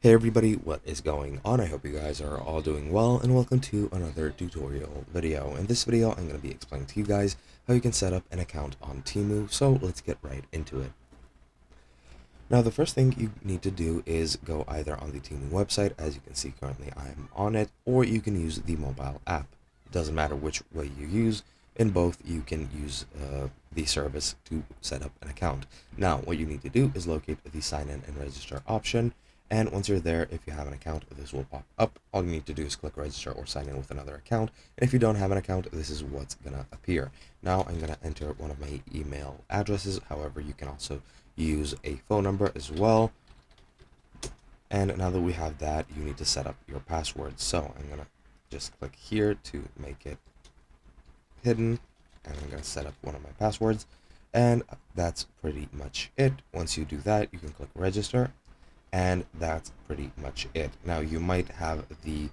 Hey everybody, what is going on? I hope you guys are all doing well, and welcome to another tutorial video. In this video, I'm going to be explaining to you guys how you can set up an account on Temu, so let's get right into it. Now, the first thing you need to do is go either on the Temu website, as you can see currently I'm on it, or you can use the mobile app. It doesn't matter which way you use. In both, you can use the service to set up an account. Now, what you need to do is locate the sign in and register option. And once you're there, if you have an account, this will pop up. All you need to do is click register or sign in with another account. And if you don't have an account, this is what's going to appear. Now I'm going to enter one of my email addresses. However, you can also use a phone number as well. And now that we have that, you need to set up your password. So I'm going to just click here to make it hidden, and I'm going to set up one of my passwords, and that's pretty much it. Once you do that, you can click register, and that's pretty much it. Now you might have the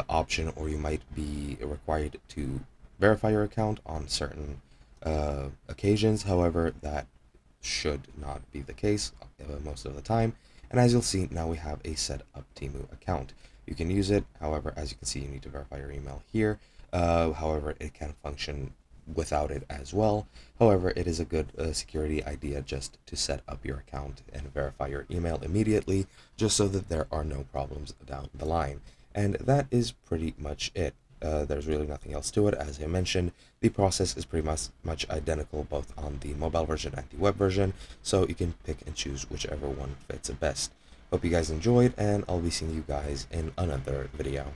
option, or you might be required to verify your account on certain occasions. However, that should not be the case most of the time. And as you'll see, now we have a set up Temu account. You can use it. However, as you can see, you need to verify your email here. However, it can function without it as well. However, it is a good security idea just to set up your account and verify your email immediately, just so that there are no problems down the line. And that is pretty much it. There's really nothing else to it. As I mentioned, the process is pretty much identical both on the mobile version and the web version, so you can pick and choose whichever one fits best. Hope you guys enjoyed, and I'll be seeing you guys in another video.